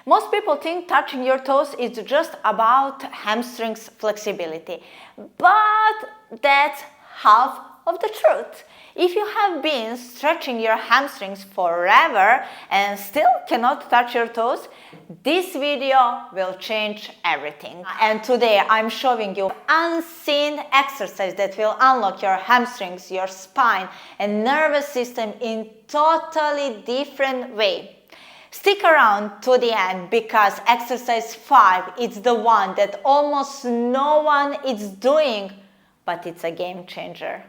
Most people think touching your toes is just about hamstrings flexibility, but that's half of the truth. If you have been stretching your hamstrings forever and still cannot touch your toes, this video will change everything. And today I'm showing you unseen exercise that will unlock your hamstrings, your spine and nervous system in totally different way. Stick around to the end because exercise 5 is the one that almost no one is doing, but it's a game changer.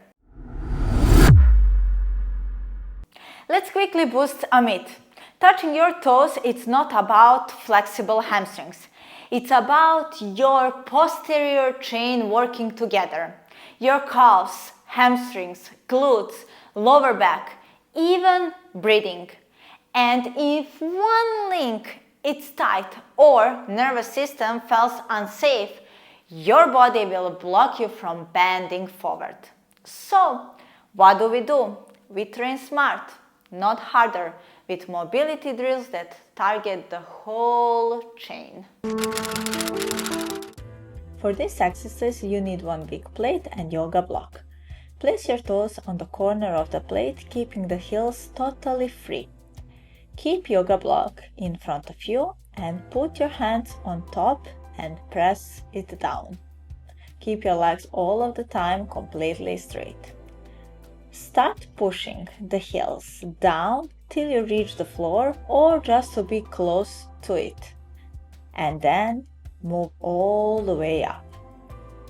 Let's quickly boost a myth. Touching your toes, it's not about flexible hamstrings. It's about your posterior chain working together. Your calves, hamstrings, glutes, lower back, even breathing. And if one link is tight or nervous system feels unsafe, your body will block you from bending forward. So, what do? We train smart, not harder, with mobility drills that target the whole chain. For this exercise, you need one big plate and yoga block. Place your toes on the corner of the plate, keeping the heels totally free. Keep yoga block in front of you and put your hands on top and press it down. Keep your legs all of the time completely straight. Start pushing the heels down till you reach the floor or just to be close to it. And then move all the way up.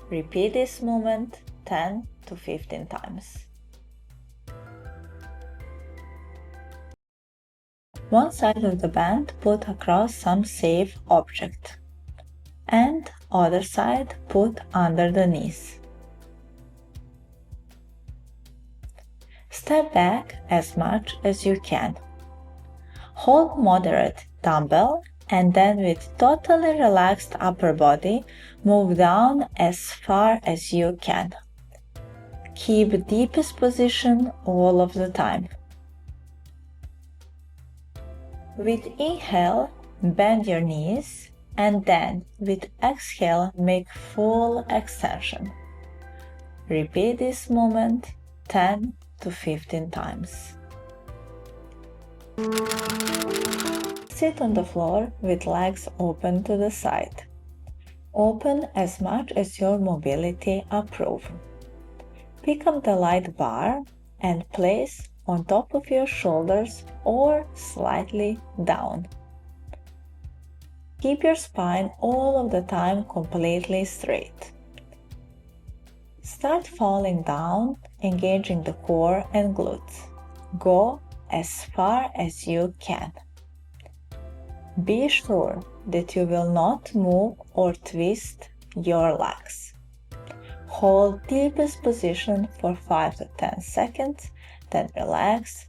Repeat this movement 10 to 15 times. One side of the band put across some safe object and other side put under the knees. Step back as much as you can. Hold moderate dumbbell and then with totally relaxed upper body, move down as far as you can. Keep deepest position all of the time. With inhale, bend your knees and then with exhale, make full extension. Repeat this movement 10 to 15 times. Sit on the floor with legs open to the side. Open as much as your mobility approves. Pick up the light bar and place on top of your shoulders or slightly down. Keep your spine all of the time completely straight. Start falling down, engaging the core and glutes. Go as far as you can. Be sure that you will not move or twist your legs. Hold deepest position for 5 to 10 seconds, then relax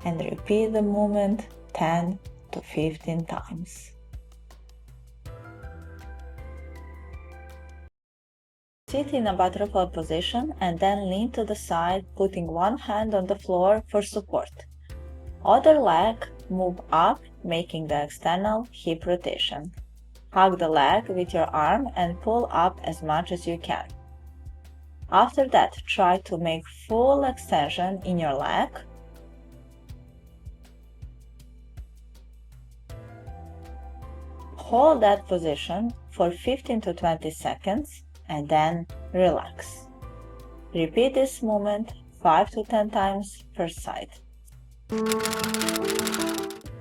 and repeat the movement 10 to 15 times. Sit in a butterfly position and then lean to the side, putting one hand on the floor for support. Other leg move up, making the external hip rotation. Hug the leg with your arm and pull up as much as you can. After that, try to make full extension in your leg. Hold that position for 15 to 20 seconds and then relax. Repeat this movement 5 to 10 times per side.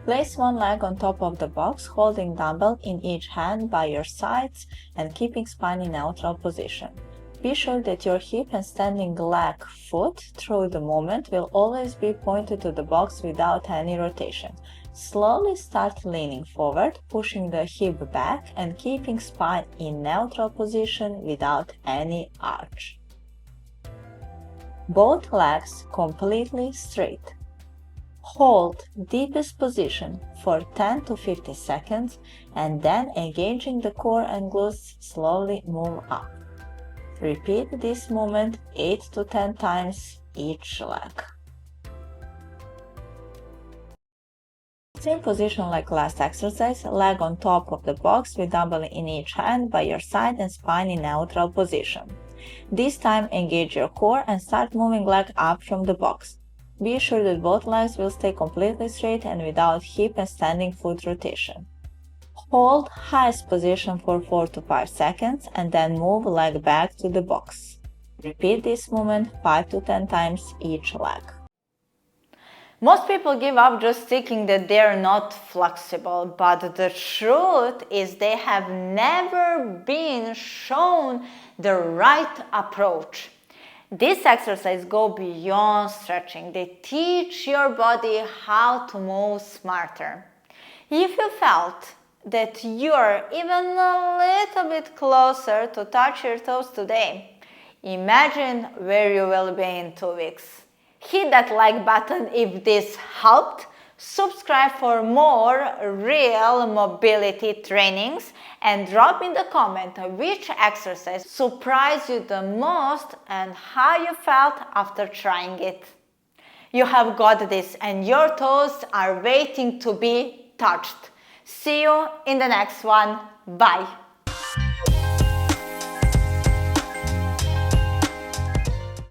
Place one leg on top of the box, holding dumbbell in each hand by your sides and keeping spine in neutral position. Be sure that your hip and standing leg foot through the movement will always be pointed to the box without any rotation. Slowly start leaning forward, pushing the hip back and keeping spine in neutral position without any arch. Both legs completely straight. Hold deepest position for 10 to 50 seconds and then engaging the core and glutes, slowly move up. Repeat this movement 8 to 10 times each leg. Same position like last exercise, leg on top of the box with dumbbell in each hand by your side and spine in neutral position. This time engage your core and start moving leg up from the box. Be sure that both legs will stay completely straight and without hip and standing foot rotation. Hold highest position for 4 to 5 seconds and then move leg back to the box. Repeat this movement 5 to 10 times each leg. Most people give up just thinking that they're not flexible, but the truth is they have never been shown the right approach. This exercise goes beyond stretching. They teach your body how to move smarter. If you felt that you're even a little bit closer to touch your toes today, imagine where you will be in 2 weeks. Hit that like button if this helped. Subscribe for more real mobility trainings and drop in the comment which exercise surprised you the most and how you felt after trying it. You have got this and your toes are waiting to be touched. See you in the next one. Bye.